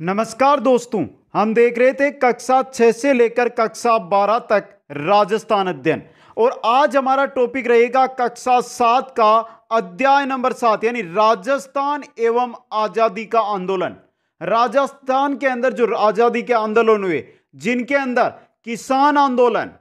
नमस्कार दोस्तों, हम देख रहे थे कक्षा 6 से लेकर कक्षा 12 तक राजस्थान अध्ययन। और आज हमारा टॉपिक रहेगा कक्षा 7 का अध्याय नंबर 7 यानी राजस्थान एवं आजादी का आंदोलन। राजस्थान के अंदर जो आजादी के आंदोलन हुए, जिनके अंदर किसान आंदोलन,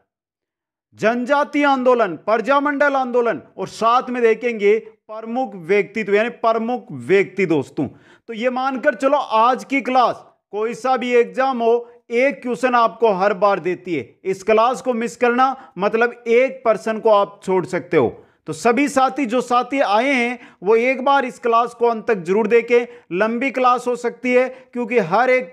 जनजातीय आंदोलन, प्रजामंडल आंदोलन और साथ में देखेंगे प्रमुख व्यक्तित्व यानी प्रमुख व्यक्ति। दोस्तों तो ये मानकर चलो आज की क्लास कोई सा भी एग्जाम हो, एक क्वेश्चन आपको हर बार देती है। इस क्लास को मिस करना मतलब एक पर्सन को आप छोड़ सकते हो। तो सभी साथी जो साथी आए हैं वो एक बार इस क्लास को अंत तक जरूर देखें। लंबी क्लास हो सकती है क्योंकि हर एक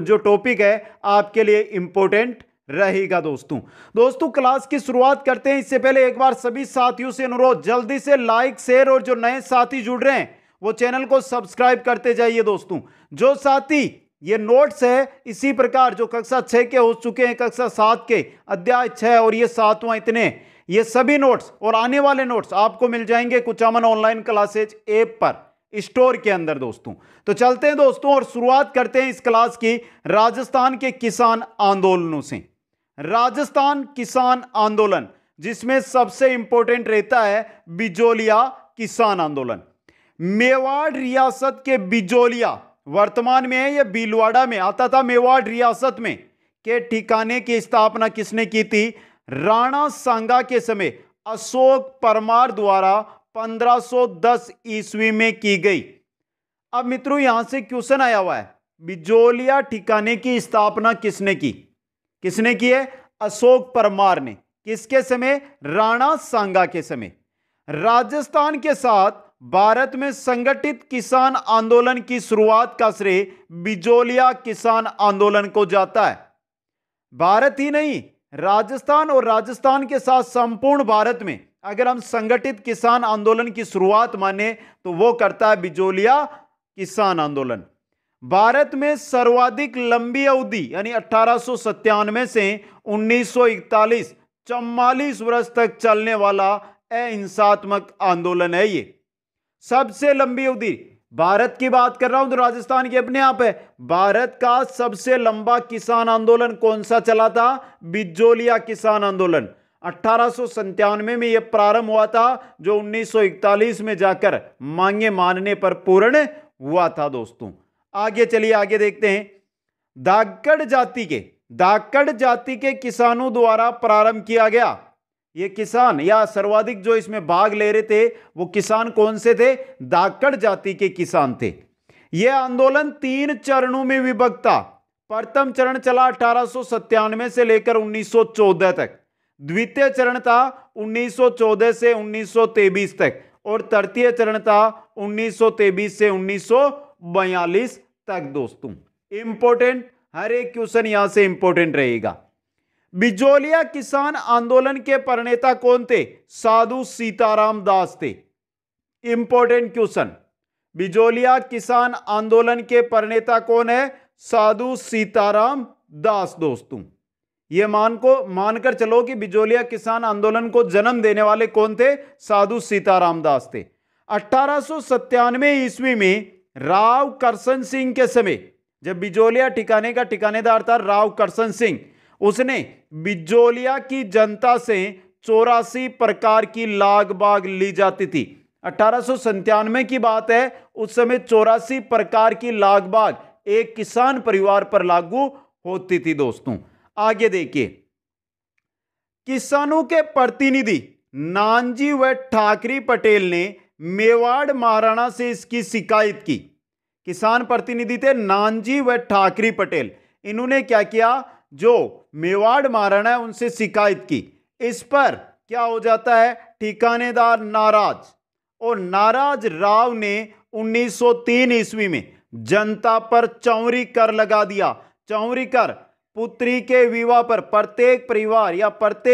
जो टॉपिक है आपके लिए इंपॉर्टेंट रहेगा। दोस्तों क्लास की शुरुआत करते हैं। इससे पहले एक बार सभी साथियों से अनुरोध, जल्दी से लाइक शेयर और जो नए साथी जुड़ रहे हैं वो चैनल को सब्सक्राइब करते जाइए। दोस्तों जो साथी ये नोट्स है इसी प्रकार जो कक्षा 6 के हो चुके हैं, कक्षा 7 के अध्याय 6 और ये 7वां, इतने ये सभी नोट्स और आने वाले नोट्स आपको मिल जाएंगे कुचामन ऑनलाइन क्लासेज ऐप पर स्टोर के अंदर। दोस्तों तो चलते हैं दोस्तों और शुरुआत करते हैं इस क्लास की राजस्थान के किसान आंदोलनों से। राजस्थान किसान आंदोलन जिसमें सबसे इंपॉर्टेंट रहता है बिजोलिया किसान आंदोलन। मेवाड़ रियासत के बिजोलिया, वर्तमान में है, यह भीलवाड़ा में आता था, मेवाड़ रियासत में के ठिकाने की स्थापना किसने की थी? राणा सांगा के समय अशोक परमार द्वारा 1510 ईस्वी में की गई। अब मित्रों यहां से क्वेश्चन आया हुआ है, बिजोलिया ठिकाने की स्थापना किसने की? किसने की है? अशोक परमार ने। किसके समय? राणा सांगा के समय। राजस्थान के साथ भारत में संगठित किसान आंदोलन की शुरुआत का श्रेय बिजोलिया किसान आंदोलन को जाता है। भारत ही नहीं, राजस्थान और राजस्थान के साथ संपूर्ण भारत में अगर हम संगठित किसान आंदोलन की शुरुआत माने तो वो करता है बिजोलिया किसान आंदोलन। भारत में सर्वाधिक लंबी अवधि यानी 1897 से 1941 44 वर्ष तक चलने वाला अहिंसात्मक आंदोलन है। ये सबसे लंबी अवधि, भारत की बात कर रहा हूं तो राजस्थान की अपने आप है। भारत का सबसे लंबा किसान आंदोलन कौन सा चला था? बिजोलिया किसान आंदोलन। 1897 में यह प्रारंभ हुआ था जो 1941 में जाकर मांगे मानने पर पूर्ण हुआ था। दोस्तों आगे चलिए, आगे देखते हैं। धाकड़ जाति के किसानों द्वारा प्रारंभ किया गया। ये किसान या सर्वाधिक जो इसमें भाग ले रहे थे वो किसान कौन से थे? धाकड़ जाति के किसान थे। यह आंदोलन 3 चरणों में विभक्त था। प्रथम चरण चला 1897 से लेकर 1914 तक। द्वितीय चरण था 1914 से 1923 तक और तृतीय चरण था 1923 से 1942 तक। दोस्तों इंपॉर्टेंट, हर एक क्वेश्चन यहां से इंपॉर्टेंट रहेगा। बिजोलिया किसान आंदोलन के प्रणेता कौन थे? साधु सीताराम दास थे। इंपॉर्टेंट क्वेश्चन, बिजोलिया किसान आंदोलन के प्रणेता कौन है? साधु सीताराम दास। दोस्तों यह मानकर चलो कि बिजोलिया किसान आंदोलन को जन्म देने वाले कौन थे? साधु सीताराम दास थे। 1897 ईस्वी में राव करसन सिंह के समय, जब बिजोलिया ठिकाने का ठिकानेदार था राव करसन सिंह, उसने बिजोलिया की जनता से 84 प्रकार की लाग बाग ली जाती थी। 1897 की बात है, उस समय 84 प्रकार की लाग बाग एक किसान परिवार पर लागू होती थी। दोस्तों आगे देखिए, किसानों के प्रतिनिधि नानजी व ठाकरी पटेल ने मेवाड़ महाराणा से इसकी शिकायत की। किसान प्रतिनिधि थे नानजी व ठाकरी पटेल। इन्होंने क्या किया? जो मेवाड़ महाराणा है उनसे शिकायत की। इस पर क्या हो जाता है? ठिकानेदार नाराज, और नाराज राव ने 1903 ईस्वी में जनता पर चौरी कर लगा दिया। चौरी कर पुत्री के विवाह पर, प्रत्येक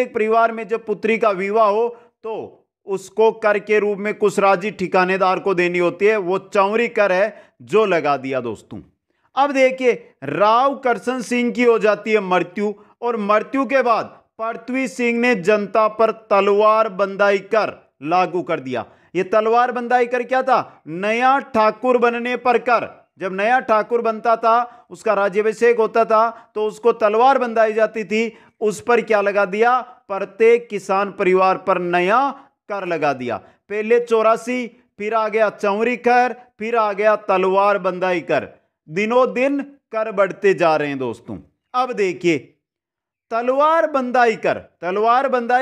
परिवार में जब पुत्री का विवाह हो तो उसको कर के रूप में कुछ राशि ठिकानेदार को देनी होती है, वो चौरी कर है जो लगा दिया। दोस्तों अब देखिए, राव करसन सिंह की हो जाती है मृत्यु, और मृत्यु के बाद पृथ्वी सिंह ने जनता पर तलवार बंदाई कर लागू कर दिया। यह तलवार बंदाई कर क्या था? नया ठाकुर बनने पर कर, जब नया ठाकुर बनता था, उसका राज्याभिषेक होता था, तो उसको तलवार बंधाई जाती थी। उस पर क्या लगा दिया? प्रत्येक किसान परिवार पर नया कर लगा दिया। पहले 84, फिर आ गया चौरी कर, फिर आ गया तलवार बंधाई कर। दिनों दिन कर बढ़ते जा रहे हैं दोस्तों। अब देखिए, तलवार बंधाई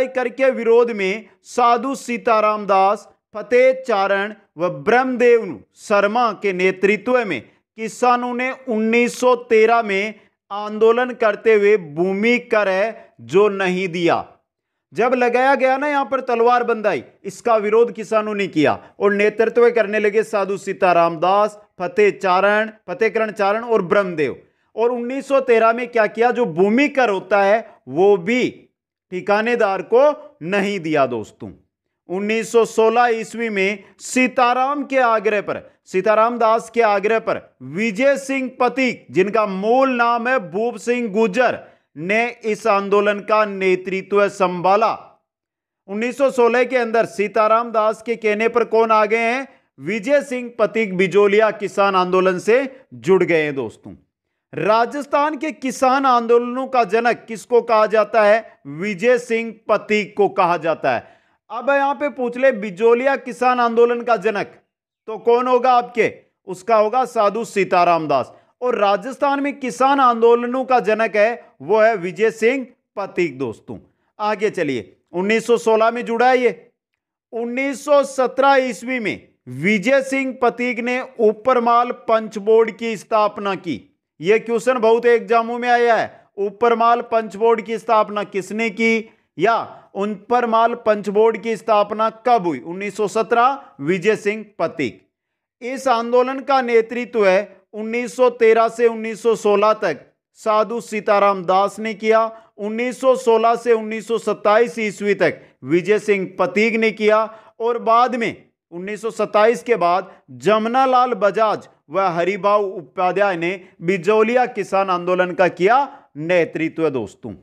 कर के विरोध में साधु सीताराम दास, फतेह चारण व ब्रह्मदेव शर्मा के नेतृत्व में किसानों ने 1913 में आंदोलन करते हुए भूमि कर जो नहीं दिया। जब लगाया गया ना यहां पर तलवार बंधाई, इसका विरोध किसानों ने किया और नेतृत्व करने लगे साधु सीताराम दास, फतेहकरण चारण और ब्रह्मदेव। और 1913 में क्या किया? जो भूमि कर होता है वो भी ठिकानेदार को नहीं दिया दोस्तों। 1916 ईस्वी में सीताराम दास के आग्रह पर विजय सिंह पथिक, जिनका मूल नाम है भूप सिंह गुर्जर, ने इस आंदोलन का नेतृत्व संभाला। 1916 के अंदर सीताराम दास के कहने पर कौन आ गए हैं? विजय सिंह पथिक बिजोलिया किसान आंदोलन से जुड़ गए हैं दोस्तों। राजस्थान के किसान आंदोलनों का जनक किसको कहा जाता है? विजय सिंह पथिक को कहा जाता है। अब यहां पे पूछ ले बिजोलिया किसान आंदोलन का जनक, तो कौन होगा आपके? उसका होगा साधु सीताराम दास। और राजस्थान में किसान आंदोलनों का जनक है वो है विजय सिंह पथिक दोस्तों। आगे चलिए, 1916 में जुड़ा है ये। 1917 ईस्वी में विजय सिंह पथिक ने ऊपरमाल पंच बोर्ड की स्थापना की। यह क्वेश्चन बहुत एग्जामों में आया है। ऊपरमाल पंच बोर्ड की स्थापना किसने की, या ऊपरमाल पंच बोर्ड की स्थापना कब हुई? 1917, विजय सिंह पथिक। इस आंदोलन का नेतृत्व है 1913 से 1916 तक साधु सीताराम दास ने किया। 1916 से 1927 ईस्वी तक विजय सिंह पथिक ने किया। और बाद में 1927 के बाद जमनालाल बजाज व हरिभाऊ उपाध्याय ने बिजोलिया किसान आंदोलन का किया नेतृत्व दोस्तों।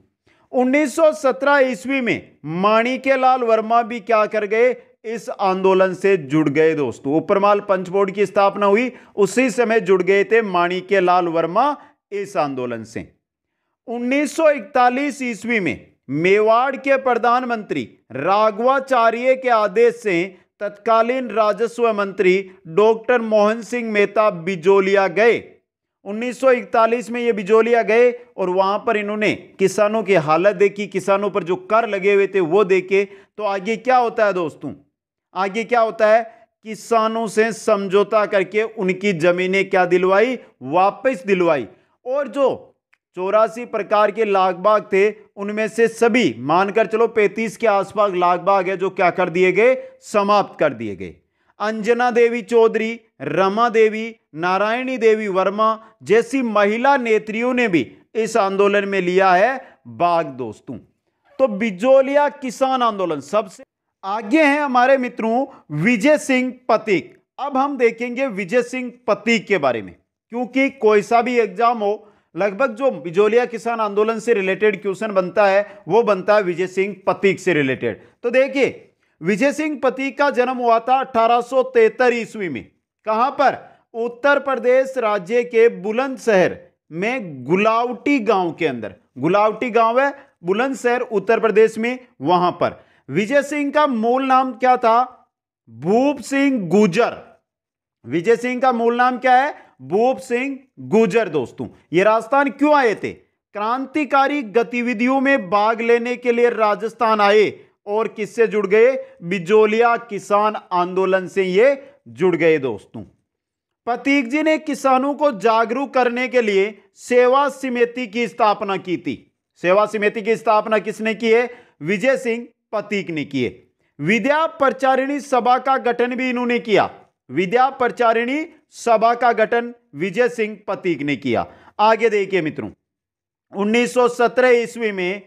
1917 ईस्वी में माणिक्यलाल वर्मा भी क्या कर गए? इस आंदोलन से जुड़ गए दोस्तों। ऊपरमाल पंच बोर्ड की स्थापना हुई, उसी समय जुड़ गए थे माणिक्यलाल वर्मा इस आंदोलन से। 1941 ईस्वी में मेवाड़ के प्रधानमंत्री राघवाचार्य के आदेश से तत्कालीन राजस्व मंत्री डॉक्टर मोहन सिंह मेहता बिजोलिया गए। 1941 में ये बिजोलिया गए और वहां पर इन्होंने किसानों की हालत देखी, किसानों पर जो कर लगे हुए थे वो देखे। तो आगे क्या होता है दोस्तों? आगे क्या होता है? किसानों से समझौता करके उनकी जमीनें क्या दिलवाई? वापस दिलवाई। और जो 84 प्रकार के लाग बाग थे उनमें से सभी मानकर चलो 35 के आसपास लाग बाग है जो क्या कर दिए गए? समाप्त कर दिए गए। अंजना देवी चौधरी, रमा देवी, नारायणी देवी वर्मा जैसी महिला नेत्रियों ने भी इस आंदोलन में लिया है भाग दोस्तों। तो बिजोलिया किसान आंदोलन सबसे आगे हैं हमारे मित्रों विजय सिंह पथिक। अब हम देखेंगे विजय सिंह पथिक के बारे में, क्योंकि कोई सा भी एग्जाम हो लगभग जो बिजोलिया किसान आंदोलन से रिलेटेड क्वेश्चन बनता है वो बनता है विजय सिंह पथिक से रिलेटेड। तो देखिए, विजय सिंह पथिक का जन्म हुआ था 1873 ईस्वी में। कहां पर? उत्तर प्रदेश राज्य के बुलंदशहर में गुलावटी गांव के अंदर। गुलावटी गांव है बुलंदशहर उत्तर प्रदेश में, वहां पर। विजय सिंह का मूल नाम क्या था? भूप सिंह गुर्जर। विजय सिंह का मूल नाम क्या है? भूप सिंह गुर्जर दोस्तों। ये राजस्थान क्यों आए थे? क्रांतिकारी गतिविधियों में भाग लेने के लिए राजस्थान आए और किससे जुड़ गए? बिजोलिया किसान आंदोलन से ये जुड़ गए दोस्तों। पथिक जी ने किसानों को जागरूक करने के लिए सेवा समिति की स्थापना की थी। सेवा समिति की स्थापना किसने की है? विजय सिंह पथिक ने की है। विद्या प्रचारिणी सभा का गठन भी इन्होंने किया। विद्या प्रचारिणी सभा का गठन विजय सिंह पथिक ने किया। आगे देखिए मित्रों, 1917 ईस्वी में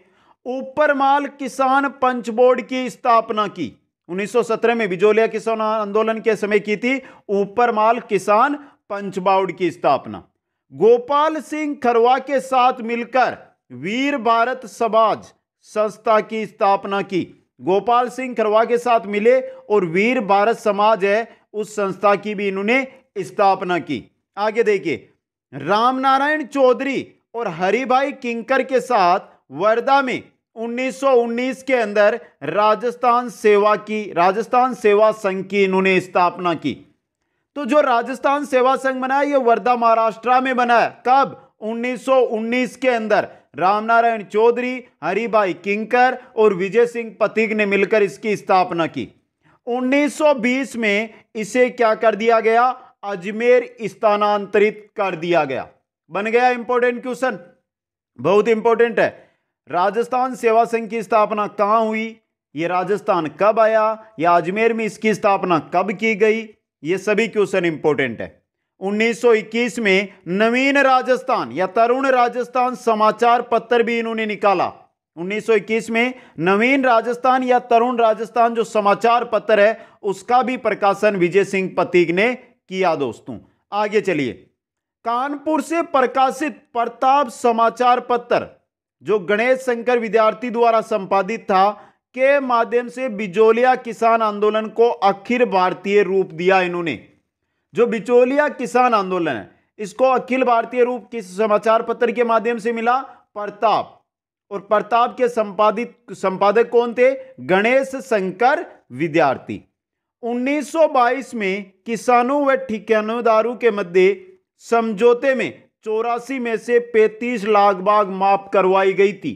ऊपरमाल किसान पंच बोर्ड की स्थापना की। 1917 में बिजोलिया किसान आंदोलन के समय की थी ऊपरमाल किसान पंच बोर्ड की स्थापना। गोपाल सिंह खरवा के साथ मिलकर वीर भारत समाज संस्था की स्थापना की। गोपाल सिंह खरवा के साथ मिले और वीर भारत समाज है उस संस्था की भी इन्होंने स्थापना की। आगे देखिए, रामनारायण चौधरी और हरिभाई किंकर के साथ वर्धा में 1919 के अंदर राजस्थान सेवा संघ की इन्होंने स्थापना की। तो जो राजस्थान सेवा संघ बना है, यह वर्धा महाराष्ट्र में बना है। कब? 1919 के अंदर रामनारायण चौधरी, हरिभाई किंकर और विजय सिंह पथिक ने मिलकर इसकी स्थापना की। 1920 में इसे क्या कर दिया गया? अजमेर स्थानांतरित कर दिया गया। बन गया इंपॉर्टेंट क्वेश्चन, बहुत इंपॉर्टेंट है। राजस्थान सेवा संघ की स्थापना कहां हुई, यह राजस्थान कब आया, या अजमेर में इसकी स्थापना कब की गई, ये सभी क्वेश्चन इंपॉर्टेंट है। 1921 में नवीन राजस्थान या तरुण राजस्थान समाचार पत्र भी इन्होंने निकाला। 1921 में नवीन राजस्थान या तरुण राजस्थान जो समाचार पत्र है, उसका भी प्रकाशन विजय सिंह पथिक ने किया। दोस्तों आगे चलिए, कानपुर से प्रकाशित प्रताप समाचार पत्र जो गणेश शंकर विद्यार्थी द्वारा संपादित था, के माध्यम से बिचौलिया किसान आंदोलन को अखिल भारतीय रूप दिया इन्होंने। जो बिचौलिया किसान आंदोलन है, इसको अखिल भारतीय रूप किस समाचार पत्र के माध्यम से मिला? प्रताप। और प्रताप के संपादक कौन थे? गणेश शंकर विद्यार्थी। 1922 में किसानों व ठेकेदारों के मध्य समझौते में 84 में से 35 लाख बाग माफ करवाई गई थी।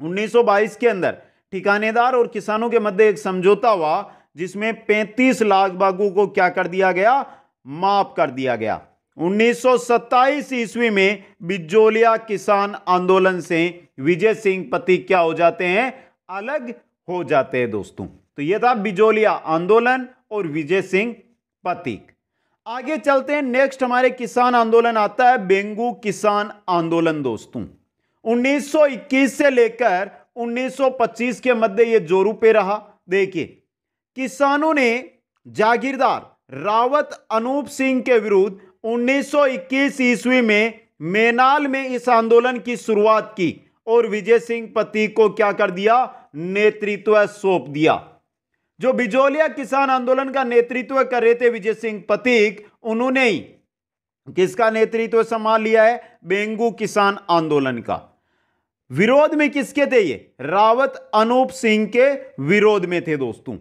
1922 के अंदर ठेकेदार और किसानों के मध्य एक समझौता हुआ, जिसमें 35 लाख बागों को क्या कर दिया गया? माफ कर दिया गया। 1927 ईस्वी में बिचौलिया किसान आंदोलन से विजय सिंह पथिक क्या हो जाते हैं? अलग हो जाते हैं। दोस्तों तो यह था बिचौलिया आंदोलन और विजय सिंह पथिक। आगे चलते हैं, नेक्स्ट हमारे किसान आंदोलन आता है बेंगू किसान आंदोलन। दोस्तों 1921 से लेकर 1925 के मध्य यह जोरों पे रहा। देखिए, किसानों ने जागीरदार रावत अनूप सिंह के विरुद्ध 1921 ईस्वी में मेनाल में इस आंदोलन की शुरुआत की और विजय सिंह पथिक को क्या कर दिया? नेतृत्व सौंप दिया। जो बिचौलिया किसान आंदोलन का नेतृत्व कर रहे थे विजय सिंह पथिक, उन्होंने ही किसका नेतृत्व संभाल लिया है? बेंगू किसान आंदोलन का। विरोध में किसके थे ये? रावत अनूप सिंह के विरोध में थे। दोस्तों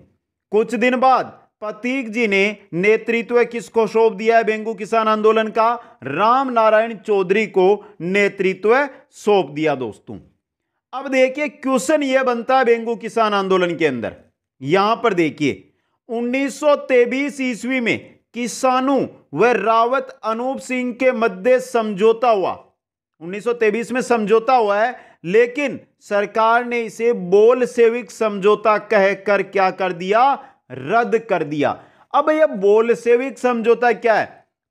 कुछ दिन बाद पथिक जी ने नेतृत्व किसको सौंप दिया है बेंगू किसान आंदोलन का? राम नारायण चौधरी को नेतृत्व सौंप दिया। दोस्तों अब देखिए, क्वेश्चन यह बनता है बेंगू किसान आंदोलन के अंदर, यहां पर देखिए 1923 ईस्वी में किसानों व रावत अनूप सिंह के मध्य समझौता हुआ। 1923 में समझौता हुआ है, लेकिन सरकार ने इसे बोलशेविक समझौता कहकर क्या कर दिया? रद्द कर दिया। अब यह बोलशेविक समझौता क्या है?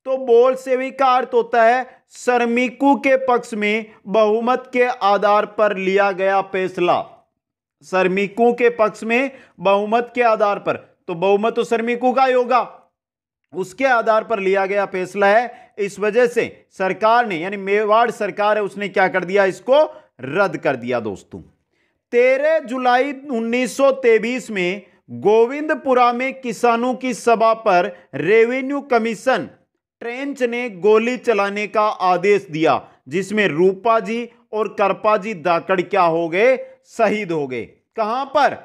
तो बोलशेविक का अर्थ होता है श्रमिकों के पक्ष में बहुमत के आधार पर लिया गया फैसला। श्रमिकों के पक्ष में बहुमत के आधार पर, तो बहुमत तो श्रमिकों का ही होगा, उसके आधार पर लिया गया फैसला है। इस वजह से सरकार ने, यानी मेवाड़ सरकार है, उसने क्या कर दिया? इसको रद्द कर दिया। दोस्तों 13 जुलाई 1923 में गोविंदपुरा में किसानों की सभा पर रेवेन्यू कमीशन ट्रेंच ने गोली चलाने का आदेश दिया, जिसमें रूपा जी और करपा जी दाकड़ क्या हो गए? शहीद हो गए। कहां पर?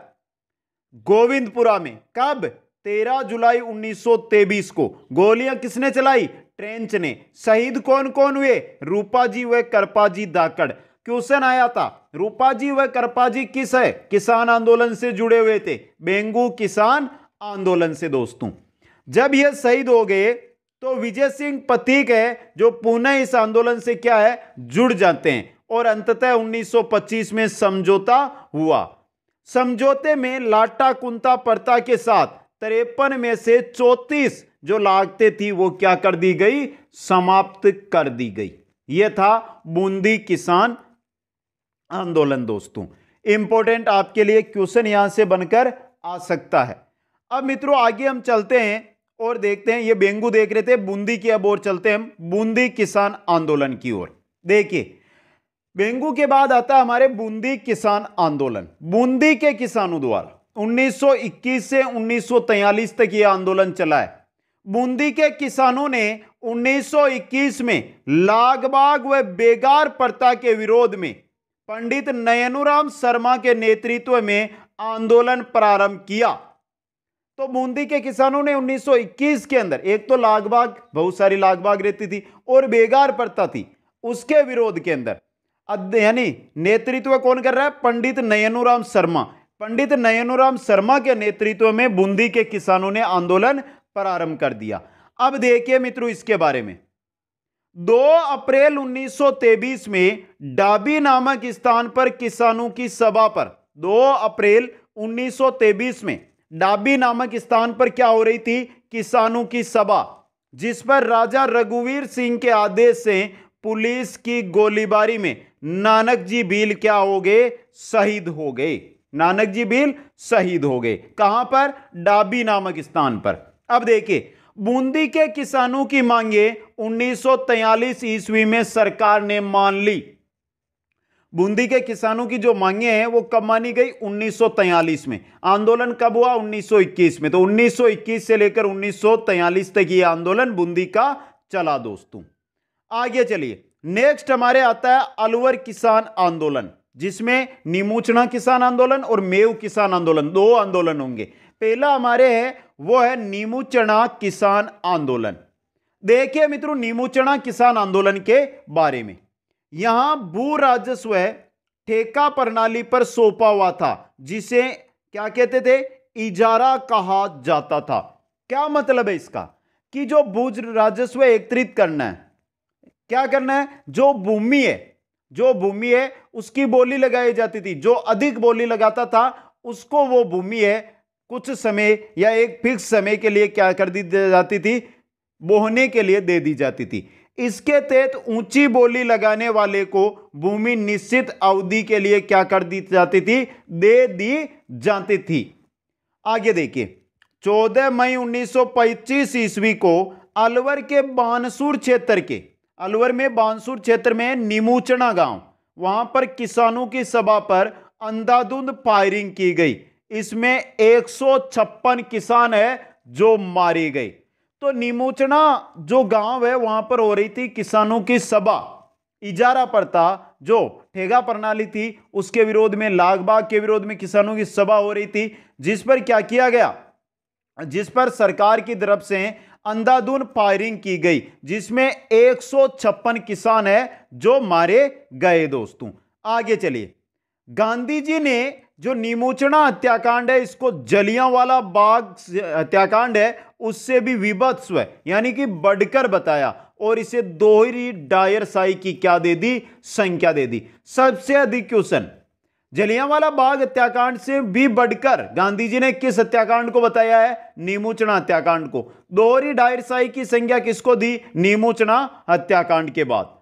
गोविंदपुरा में। कब? 13 जुलाई 1923 को। गोलियां किसने चलाई? ट्रेंच ने। शहीद कौन कौन हुए? रूपा जी व करपा जी दाकड़। क्वेश्चन आया था, रूपा जी व करपा जी किस है? किसान आंदोलन से जुड़े हुए थे, बेंगू किसान आंदोलन से। दोस्तों जब ये शहीद हो गए तो विजय सिंह पथिक है जो पुनः इस आंदोलन से क्या है? जुड़ जाते हैं और अंततः 1925 में समझौता हुआ। समझौते में लाटा कुंता पर्ता के साथ 53 में से 34 जो लागतें थी वो क्या कर दी गई? समाप्त कर दी गई। यह था बूंदी किसान आंदोलन। दोस्तों इंपॉर्टेंट आपके लिए क्वेश्चन यहां से बनकर आ सकता है। अब मित्रों आगे हम चलते हैं और देखते हैं, ये बेंगू देख रहे थे, बूंदी की अब और चलते हैं हम बूंदी किसान आंदोलन की ओर। देखिए बेंगू के बाद आता है हमारे बूंदी किसान आंदोलन। बूंदी के किसानों द्वारा 1921 से 1943 तक यह आंदोलन चला है। बूंदी के किसानों ने 1921 में लागबाग व बेगार प्रथा के विरोध में पंडित नयनुराम शर्मा के नेतृत्व में आंदोलन प्रारंभ किया। तो बूंदी के किसानों ने 1921 के अंदर, एक तो लागबाग, बहुत सारी लागबाग रहती थी, और बेगार प्रथा थी, उसके विरोध के अंदर यानी नेतृत्व कौन कर रहा है? पंडित नयनुराम शर्मा। पंडित नयनुराम शर्मा के नेतृत्व में बूंदी के किसानों ने आंदोलन प्रारंभ कर दिया। अब देखिए मित्रों इसके बारे में, 2 अप्रैल 1923 में डाबी नामक स्थान पर किसानों की सभा पर, 2 अप्रैल 1923 में डाबी नामक स्थान पर क्या हो रही थी? किसानों की सभा, जिस पर राजा रघुवीर सिंह के आदेश से पुलिस की गोलीबारी में नानक जी भील क्या हो गए? शहीद हो गए। नानक जी भील शहीद हो गए। कहां पर? डाबी नामक स्थान पर। अब देखिए, बूंदी के किसानों की मांगे 1943 ईस्वी में सरकार ने मान ली। बूंदी के किसानों की जो मांगे हैं वो कब मानी गई? 1943 में। आंदोलन कब हुआ? 1921 में। तो 1921 से लेकर 1943 तक ये आंदोलन बूंदी का चला दोस्तों। आगे चलिए, नेक्स्ट हमारे आता है अलवर किसान आंदोलन, जिसमें नीमूचना किसान आंदोलन और मेव किसान आंदोलन, 2 आंदोलन होंगे। पहला हमारे है वो है नीमूचना किसान आंदोलन। देखिए मित्रों, नीमूचना किसान आंदोलन के बारे में, यहां भू राजस्व ठेका प्रणाली पर सौंपा हुआ था, जिसे क्या कहते थे? इजारा कहा जाता था। क्या मतलब है इसका? कि जो भू राजस्व एकत्रित करना है, क्या करना है? जो भूमि है उसकी बोली लगाई जाती थी। जो अधिक बोली लगाता था उसको वो भूमि है कुछ समय या एक फिक्स समय के लिए क्या कर दी जाती थी? बोहने के लिए दे दी जाती थी। इसके तहत ऊंची बोली लगाने वाले को भूमि निश्चित अवधि के लिए क्या कर दी जाती थी? दे दी जाती थी। आगे देखिए, 14 मई 1925 ईस्वी को अलवर के बानसूर क्षेत्र के, अलवर में बानसूर क्षेत्र में नीमूचना गांव, वहां पर किसानों की सभा पर अंधाधुंध फायरिंग की गई। इसमें 156 किसान है जो मारे गए। तो नीमूचना जो गांव है वहां पर हो रही थी किसानों की सभा। इजारा प्रथा जो ठेका प्रणाली थी उसके विरोध में, लागबाग के विरोध में किसानों की सभा हो रही थी, जिस पर क्या किया गया? जिस पर सरकार की तरफ से अंधाधुंध फायरिंग की गई, जिसमें 156 किसान है जो मारे गए दोस्तों। आगे चलिए, गांधी जी ने जो नीमूचना हत्याकांड है इसको जलियांवाला बाग हत्याकांड है उससे भी विभत्स है, यानी कि बढ़कर बताया, और इसे दोहरी डायरशाही की क्या दे दी? संख्या दे दी। सबसे अधिक क्वेश्चन जलियांवाला बाग हत्याकांड से भी बढ़कर गांधी जी ने किस हत्याकांड को बताया है? नीमूचना हत्याकांड को। दोहरी डायरशाही की संख्या किसको दी? नीमूचना हत्याकांड के बाद।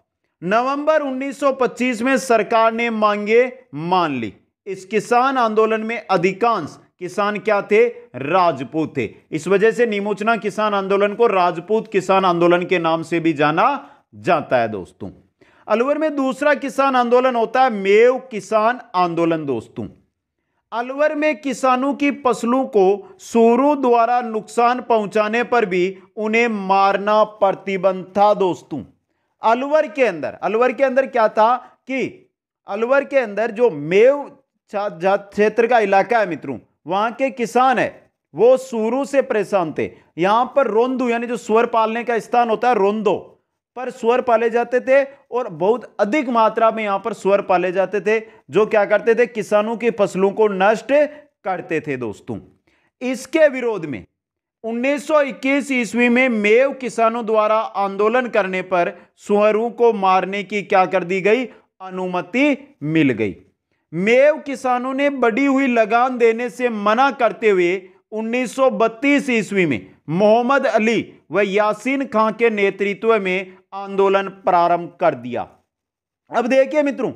नवंबर 1925 में सरकार ने मांगे मान ली। इस किसान आंदोलन में अधिकांश किसान क्या थे? राजपूत थे। इस वजह से नीमूचना किसान आंदोलन को राजपूत किसान आंदोलन के नाम से भी जाना जाता है दोस्तों। अलवर में दूसरा किसान आंदोलन होता है मेव किसान आंदोलन दोस्तों। अलवर में किसानों की फसलों को सूरों द्वारा नुकसान पहुंचाने पर भी उन्हें मारना प्रतिबंध था दोस्तों। अलवर के अंदर क्या था कि अलवर के अंदर जो मेव क्षेत्र का इलाका है मित्रों, वहां के किसान है वो सूरों से परेशान थे। यहां पर रोंदू यानी जो सुअर पालने का स्थान होता है रोंदो पर सुअर पाले जाते थे, और बहुत अधिक मात्रा में यहां पर सुअर पाले जाते थे जो क्या करते थे? किसानों की फसलों को नष्ट करते थे दोस्तों। इसके विरोध में 1921 ईस्वी में मेव किसानों द्वारा आंदोलन करने पर सुअरों को मारने की क्या कर दी गई? अनुमति मिल गई। मेव किसानों ने बढ़ी हुई लगान देने से मना करते हुए 1932 ईस्वी में मोहम्मद अली व यासीन खां के नेतृत्व में आंदोलन प्रारंभ कर दिया। अब देखिए मित्रों,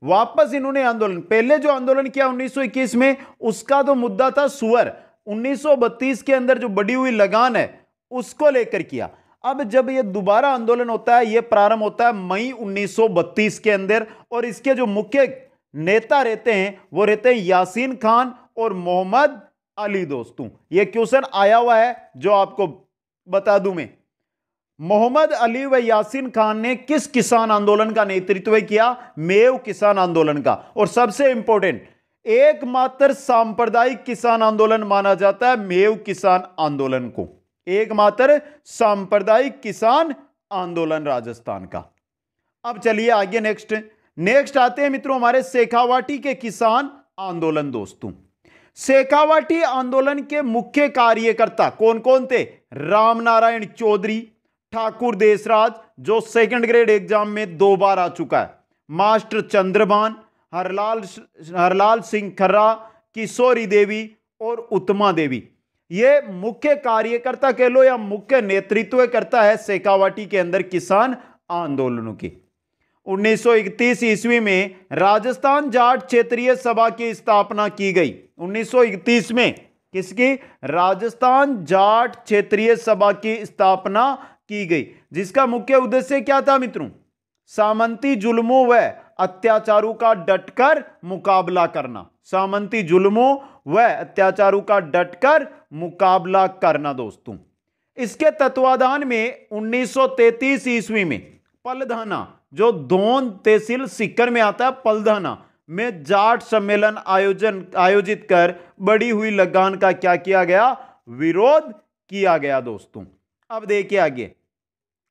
वापस इन्होंने आंदोलन, पहले जो आंदोलन किया 1921 में उसका तो मुद्दा था सुअर, 1932 के अंदर जो बढ़ी हुई लगान है उसको लेकर किया। अब जब यह दोबारा आंदोलन होता है, यह प्रारंभ होता है मई 1932 के अंदर, और इसके जो मुख्य नेता रहते हैं वो रहते हैं यासीन खान और मोहम्मद अली दोस्तों। यह क्वेश्चन आया हुआ है जो आपको बता दूं मैं, मोहम्मद अली व यासीन खान ने किस किसान आंदोलन का नेतृत्व किया? मेव किसान आंदोलन का। और सबसे इंपॉर्टेंट, एकमात्र सांप्रदायिक किसान आंदोलन माना जाता है मेव किसान आंदोलन को, एकमात्र सांप्रदायिक किसान आंदोलन राजस्थान का। अब चलिए आगे नेक्स्ट आते हैं मित्रों हमारे शेखावाटी के किसान आंदोलन। दोस्तों, शेखावाटी आंदोलन के मुख्य कार्यकर्ता कौन कौन थे? रामनारायण चौधरी, ठाकुर देशराज जो सेकंड ग्रेड एग्जाम में 2 बार आ चुका है, मास्टर चंद्रभान, हरलाल सिंह खर्रा, किशोरी देवी और उत्तमा देवी। ये मुख्य कार्यकर्ता कह लो या मुख्य नेतृत्व करता है शेखावाटी के अंदर किसान आंदोलनों की। 1931 ईस्वी में राजस्थान जाट क्षेत्रीय सभा की स्थापना की गई। 1931 में किसकी? राजस्थान जाट क्षेत्रीय सभा की स्थापना की गई, जिसका मुख्य उद्देश्य क्या था मित्रों? सामंती जुल्मों व अत्याचारों का डटकर मुकाबला करना, सामंती जुल्मों व अत्याचारों का डटकर मुकाबला करना। दोस्तों, इसके तत्वाधान में 1933 ईस्वी में पलधाना, जो दोन तहसील सीकर में आता है, पलधाना में जाट सम्मेलन आयोजित कर बढ़ी हुई लगान का क्या किया गया? विरोध किया गया। दोस्तों, अब देखिए आगे,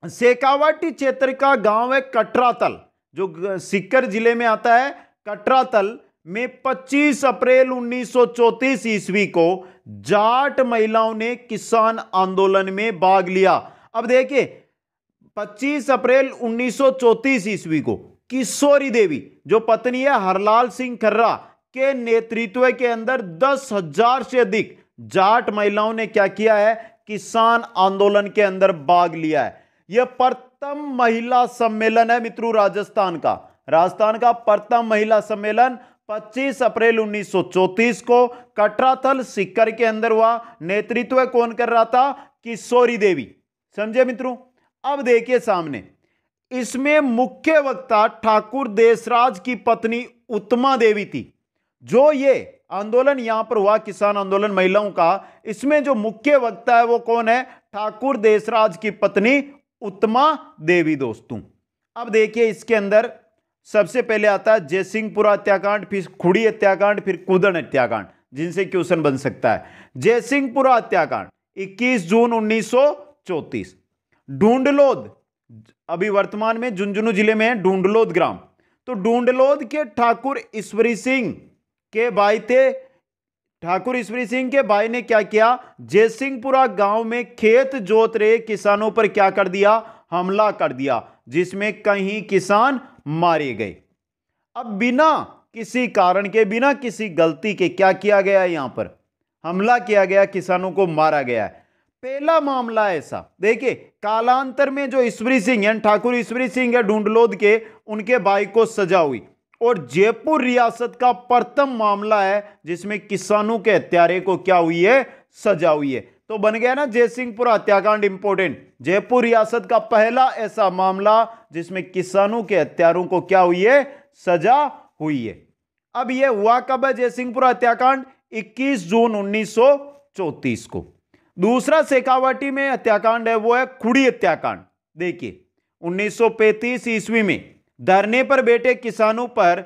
शेखावाटी क्षेत्र का गांव है कटरातल, जो सीकर जिले में आता है। कटरातल में 25 अप्रैल 1934 ईस्वी को जाट महिलाओं ने किसान आंदोलन में भाग लिया। अब देखिए 25 अप्रैल 1934 ईस्वी को किशोरी देवी, जो पत्नी है हरलाल सिंह खर्रा के नेतृत्व के अंदर 10,000 से अधिक जाट महिलाओं ने क्या किया है? किसान आंदोलन के अंदर भाग लिया है। यह प्रथम महिला सम्मेलन है मित्रों राजस्थान का प्रथम महिला सम्मेलन 25 अप्रैल 1934 को कटरातल सीकर के अंदर हुआ। नेतृत्व कौन कर रहा था? किशोरी देवी। समझे मित्रों? अब देखिए सामने, इसमें मुख्य वक्ता ठाकुर देशराज की पत्नी उत्तमा देवी थी। जो ये आंदोलन यहां पर हुआ किसान आंदोलन महिलाओं का, इसमें जो मुख्य वक्ता है वो कौन है? ठाकुर देशराज की पत्नी उत्तमा देवी। दोस्तों, अब देखिए इसके अंदर सबसे पहले आता है जयसिंहपुरा हत्याकांड, फिर खुड़ी हत्याकांड, फिर कुदन हत्याकांड, जिनसे क्वेश्चन बन सकता है। जयसिंहपुरा हत्याकांड 21 जून 1934, ढूंढलोद, अभी वर्तमान में झुंझुनू जिले में है ढूंढलोद ग्राम। तो ढूंढलोद के ठाकुर ईश्वरी सिंह के भाई थे। ठाकुर ईश्वरी सिंह के भाई ने क्या किया? जयसिंहपुरा गांव में खेत जोत रहे किसानों पर क्या कर दिया? हमला कर दिया, जिसमें कई किसान मारे गए। अब बिना किसी कारण के, बिना किसी गलती के क्या किया गया? यहां पर हमला किया गया, किसानों को मारा गया है। पहला मामला ऐसा देखिए, कालांतर में जो ईश्वरी सिंह है, ठाकुर ईश्वरी सिंह है ढूंढलोद के, उनके भाई को सजा हुई। और जयपुर रियासत का प्रथम मामला है जिसमें किसानों के हत्यारे को क्या हुई है? सजा हुई है। तो बन गया ना जयसिंहपुरा हत्याकांड इंपॉर्टेंट। जयपुर रियासत का पहला ऐसा मामला जिसमें किसानों के हत्यारों को क्या हुई है? सजा हुई है। अब यह हुआ कब है जयसिंहपुरा हत्याकांड? 21 जून 1934 को। दूसरा शेखावाटी में हत्याकांड है वो है खुड़ी हत्याकांड। देखिए 1935 ईस्वी में धरने पर बैठे किसानों पर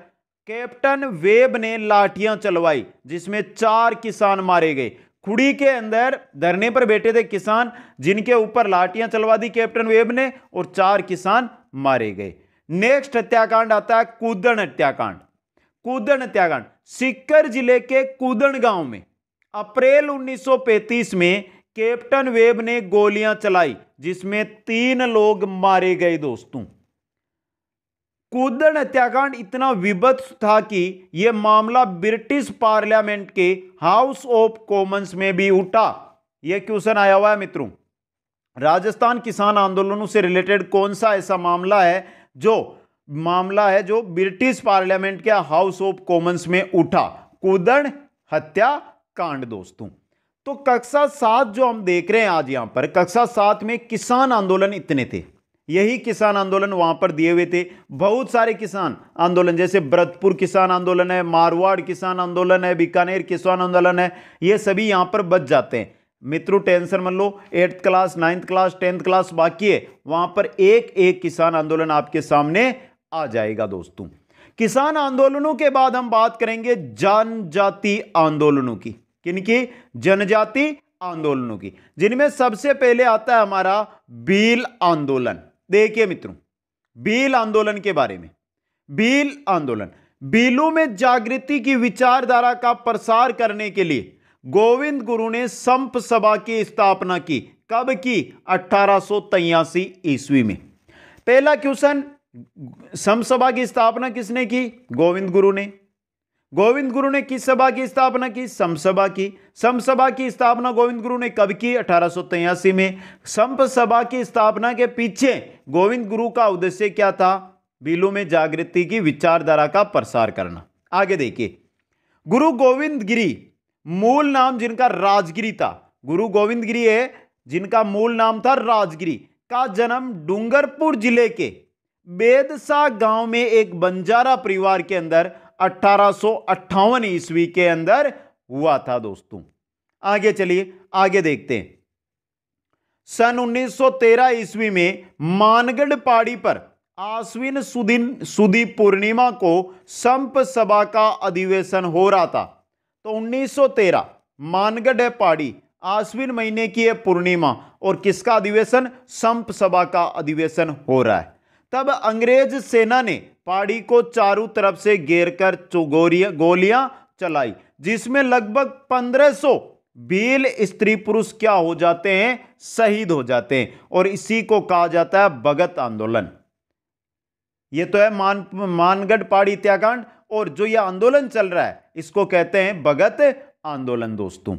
कैप्टन वेब ने लाठियां चलवाई, जिसमें 4 किसान मारे गए। खुड़ी के अंदर धरने पर बैठे थे किसान, जिनके ऊपर लाठियां चलवा दी कैप्टन वेब ने, और 4 किसान मारे गए। नेक्स्ट हत्याकांड आता है कूदन हत्याकांड। कूदन हत्याकांड सीकर जिले के कूदन गांव में अप्रैल 1935 में कैप्टन वेब ने गोलियां चलाई, जिसमें 3 लोग मारे गए। दोस्तों, कूदन हत्याकांड इतना विभत्स था कि यह मामला ब्रिटिश पार्लियामेंट के हाउस ऑफ कॉमन्स में भी उठा। यह क्वेश्चन आया हुआ है मित्रों, राजस्थान किसान आंदोलनों से रिलेटेड कौन सा ऐसा मामला है जो ब्रिटिश पार्लियामेंट के हाउस ऑफ कॉमन्स में उठा? कूदन हत्याकांड। दोस्तों, तो कक्षा 7 जो हम देख रहे हैं आज यहां पर, कक्षा 7 में किसान आंदोलन इतने थे, यही किसान आंदोलन वहां पर दिए हुए थे। बहुत सारे किसान आंदोलन, जैसे भरतपुर किसान आंदोलन है, मारवाड़ किसान आंदोलन है, बीकानेर किसान आंदोलन है, ये सभी यहां पर बच जाते हैं। मित्रों टेंशन मत लो, 8th class 9th class 10th class बाकी है, वहां पर एक एक किसान आंदोलन आपके सामने आ जाएगा दोस्तों। किसान आंदोलनों के बाद हम बात करेंगे जनजाति आंदोलनों की। किनकी? जनजाति आंदोलनों की, जिनमें सबसे पहले आता है हमारा भील आंदोलन। देखिए मित्रों, भील आंदोलन के बारे में। भील आंदोलन, भीलों में जागृति की विचारधारा का प्रसार करने के लिए गोविंद गुरु ने संप सभा की स्थापना की। कब की? 1883 ईस्वी में। पहला क्वेश्चन, संप सभा की स्थापना किसने की? गोविंद गुरु ने। गोविंद गुरु ने किस सभा की स्थापना की? संप सभा की। संप सभा की स्थापना गोविंद गुरु ने कब की? 1883 में। संप सभा की स्थापना के पीछे गोविंद गुरु का उद्देश्य क्या था? भीलों में जागृति की विचारधारा का प्रसार करना। आगे देखिए, गुरु गोविंद गिरी, मूल नाम जिनका राजगिरी था, गुरु गोविंद गिरी है जिनका मूल नाम था राजगिरी, का जन्म डूंगरपुर जिले के बेदसा गांव में एक बंजारा परिवार के अंदर 1858 ईस्वी के अंदर हुआ था दोस्तों। आगे चलिए, आगे देखते हैं। सन 1913 ईस्वी में मानगढ़ पहाड़ी पर आश्विन सुदी पूर्णिमा को संप सभा का अधिवेशन हो रहा था। तो 1913 मानगढ़ पहाड़ी, आश्विन महीने की है पूर्णिमा, और किसका अधिवेशन? संप सभा का अधिवेशन हो रहा है। तब अंग्रेज सेना ने पहाड़ी को चारों तरफ से घेर कर गोलियां चलाई, जिसमें लगभग 1500 भील स्त्री पुरुष क्या हो जाते हैं? शहीद हो जाते हैं। और इसी को कहा जाता है भगत आंदोलन। यह तो है मानगढ़ पहाड़ी हत्याकांड, और जो यह आंदोलन चल रहा है इसको कहते हैं भगत आंदोलन दोस्तों।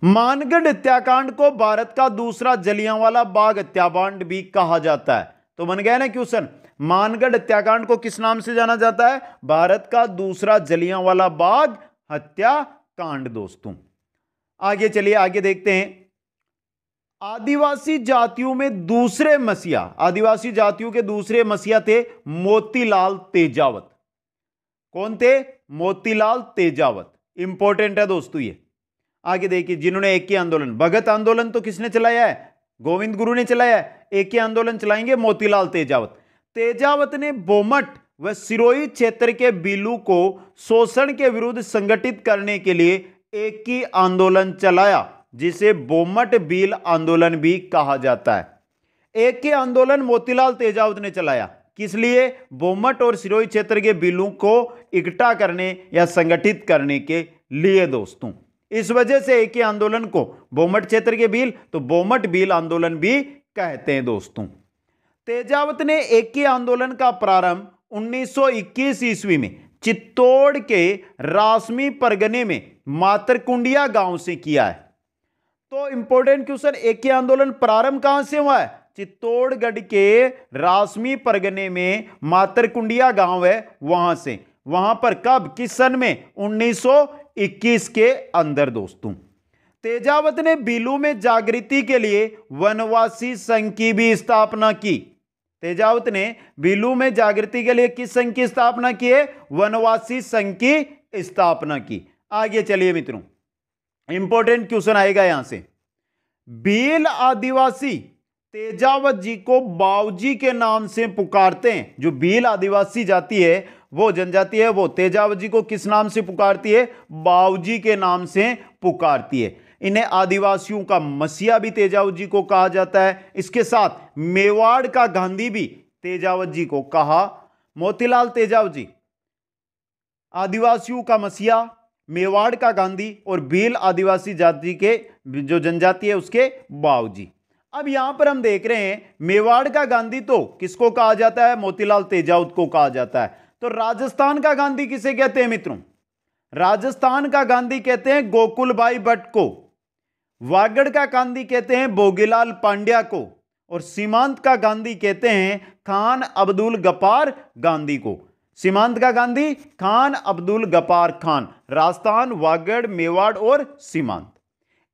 मानगढ़ हत्याकांड को भारत का दूसरा जलियांवाला बाग हत्याकांड भी कहा जाता है। तो बन गया ना क्वेश्चन, मानगढ़ हत्याकांड को किस नाम से जाना जाता है? भारत का दूसरा जलियांवाला बाग हत्याकांड दोस्तों। आगे चलिए, आगे देखते हैं। आदिवासी जातियों में दूसरे मसीहा, आदिवासी जातियों के दूसरे मसीहा थे मोतीलाल तेजावत। कौन थे? मोतीलाल तेजावत। इंपॉर्टेंट है दोस्तों ये। आगे देखिए, जिन्होंने एक ही आंदोलन, भगत आंदोलन तो किसने चलाया है? गोविंद गुरु ने चलाया है। एक ही आंदोलन चलाएंगे मोतीलाल तेजावत। तेजावत ने बोमट व सिरोही क्षेत्र के भीलों को शोषण के विरुद्ध संगठित करने के लिए एक ही आंदोलन चलाया, जिसे बोमट भील आंदोलन भी कहा जाता है। एक ही आंदोलन मोतीलाल तेजावत ने चलाया, किस लिए? बोमट और सिरोही क्षेत्र के भीलों को इकट्ठा करने या संगठित करने के लिए दोस्तों। इस वजह से एक ही आंदोलन को बोमट क्षेत्र के भील, तो बोमट भील आंदोलन भी कहते हैं दोस्तों। तेजावत ने एक ही आंदोलन का प्रारंभ 1921 ईस्वी में चित्तौड़ के रासमी परगने में मातरकुंडिया गांव से किया है। तो इंपॉर्टेंट क्वेश्चन, एक ही आंदोलन प्रारंभ कहां से हुआ है? चित्तौड़गढ़ के रासमी परगने में मातरकुंडिया गांव है, वहां से। वहां पर कब? किस सन में? 1921 के अंदर दोस्तों। तेजावत ने भीलों में जागृति के लिए वनवासी संघ की भी स्थापना की। तेजावत ने भीलों में जागृति के लिए किस संघ की स्थापना की है? वनवासी संघ की स्थापना की। आगे चलिए मित्रों, इंपॉर्टेंट क्वेश्चन आएगा यहां से। भील आदिवासी तेजावत जी को बाऊजी के नाम से पुकारते हैं। जो भील आदिवासी जाति है, वो जनजाति है, वो तेजावत जी को किस नाम से पुकारती है? बाऊजी के नाम से पुकारती है। इन्हें आदिवासियों का मसीहा भी तेजावत जी को कहा जाता है। इसके साथ मेवाड़ का गांधी भी तेजावत जी को कहा। मोतीलाल तेजावत जी आदिवासियों का मसीहा, मेवाड़ का गांधी, और भील आदिवासी जाति के जो जनजाति है उसके बाऊजी। अब यहां पर हम देख रहे हैं मेवाड़ का गांधी तो किसको कहा जाता है? मोतीलाल तेजावत को कहा जाता है। तो राजस्थान का गांधी किसे कहते हैं मित्रों? राजस्थान का गांधी कहते हैं गोकुल भाई भट्ट को। वागड़ का गांधी कहते हैं भोगीलाल पांड्या को। और सीमांत का गांधी कहते हैं खान अब्दुल गफ्फार गांधी को। सीमांत का गांधी खान अब्दुल गफ्फार खान। राजस्थान, वागड़, मेवाड़ और सीमांत।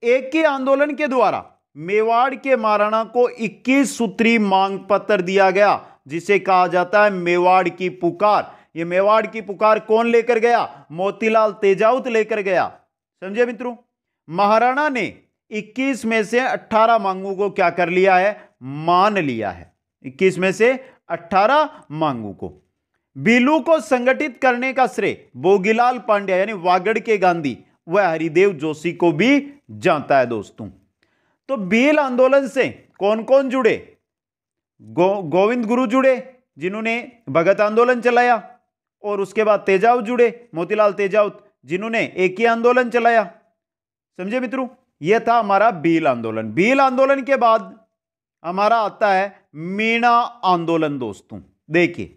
एक ही आंदोलन के द्वारा मेवाड़ के महाराणा को 21 सूत्री मांग पत्र दिया गया, जिसे कहा जाता है मेवाड़ की पुकार। ये मेवाड़ की पुकार कौन लेकर गया? मोतीलाल तेजावत लेकर गया। समझे मित्रों? महाराणा ने 21 में से 18 मांगों को क्या कर लिया है, मान लिया है। 21 में से 18 मांगों को। बिलू को संगठित करने का श्रेय भोगीलाल पांड्या यानी वागड़ के गांधी व हरिदेव जोशी को भी जाता है दोस्तों। तो भील आंदोलन से कौन कौन जुड़े, गोविंद गुरु जुड़े जिन्होंने भगत आंदोलन चलाया, और उसके बाद तेजाब जुड़े, मोतीलाल तेजाब, जिन्होंने एक ही आंदोलन चलाया। समझे मित्रों, यह था हमारा भील आंदोलन। भील आंदोलन के बाद हमारा आता है मीणा आंदोलन दोस्तों। देखिए,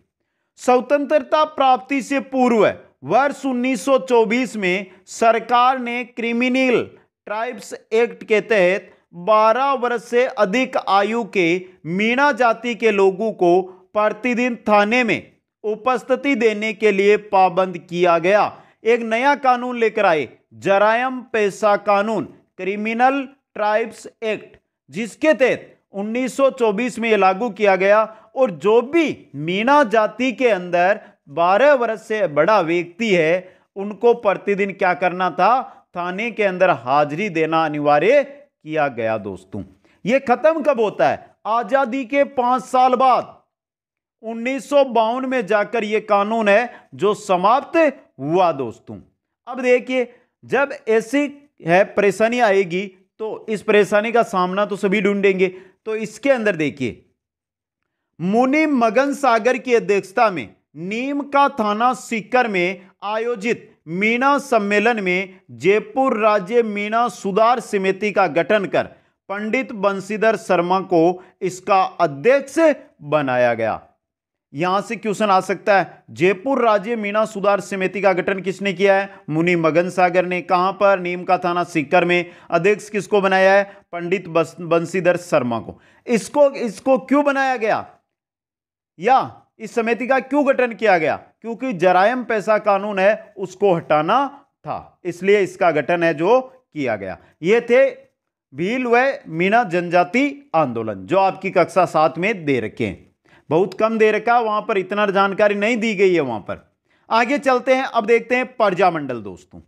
स्वतंत्रता प्राप्ति से पूर्व वर्ष 1924 में सरकार ने क्रिमिनल ट्राइब्स एक्ट के तहत 12 वर्ष से अधिक आयु के मीणा जाति के लोगों को प्रतिदिन थाने में उपस्थिति देने के लिए पाबंद किया गया। एक नया कानून लेकर आए, जरायम पेशा कानून, क्रिमिनल ट्राइब्स एक्ट, जिसके तहत 1924 में यह लागू किया गया। और जो भी मीणा जाति के अंदर 12 वर्ष से बड़ा व्यक्ति है, उनको प्रतिदिन क्या करना था, थाने के अंदर हाजिरी देना अनिवार्य किया गया दोस्तों। यह खत्म कब होता है, आजादी के 5 साल बाद 1952 में जाकर यह कानून है जो समाप्त हुआ दोस्तों। अब देखिए, जब ऐसी है परेशानी आएगी तो इस परेशानी का सामना तो सभी ढूंढेंगे। तो इसके अंदर देखिए, मुनि मगन सागर की अध्यक्षता में नीम का थाना सीकर में आयोजित मीणा सम्मेलन में जयपुर राज्य मीणा सुधार समिति का गठन कर पंडित बंशीधर शर्मा को इसका अध्यक्ष बनाया गया। यहां से क्वेश्चन आ सकता है, जयपुर राज्य मीणा सुधार समिति का गठन किसने किया है, मुनि मगन सागर ने। कहां पर, नीम का थाना सीकर में। अध्यक्ष किसको बनाया है, पंडित बंशीधर शर्मा को। इसको क्यों बनाया गया, या इस समिति का क्यों गठन किया गया, क्योंकि जरायम पेशा कानून है उसको हटाना था, इसलिए इसका गठन है जो किया गया। ये थे भील व मीणा जनजाति आंदोलन, जो आपकी कक्षा 7 में दे रखे हैं। बहुत कम दे रखा, वहां पर इतना जानकारी नहीं दी गई है वहां पर। आगे चलते हैं, अब देखते हैं प्रजामंडल दोस्तों।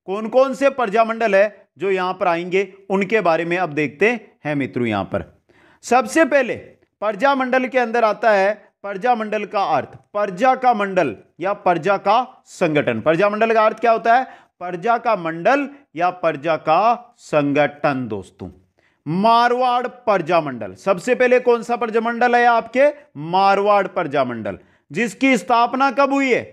कौन कौन से प्रजामंडल है जो यहां पर आएंगे, उनके बारे में अब देखते हैं मित्रों। यहां पर सबसे पहले प्रजामंडल के अंदर आता है, प्रजामंडल का अर्थ प्रजा का मंडल या प्रजा का संगठन। प्रजामंडल का अर्थ क्या होता है, प्रजा का मंडल या प्रजा का संगठन दोस्तों। मारवाड़ प्रजामंडल, सबसे पहले कौन सा प्रजामंडल है आपके, मारवाड़ प्रजामंडल, जिसकी स्थापना कब हुई है,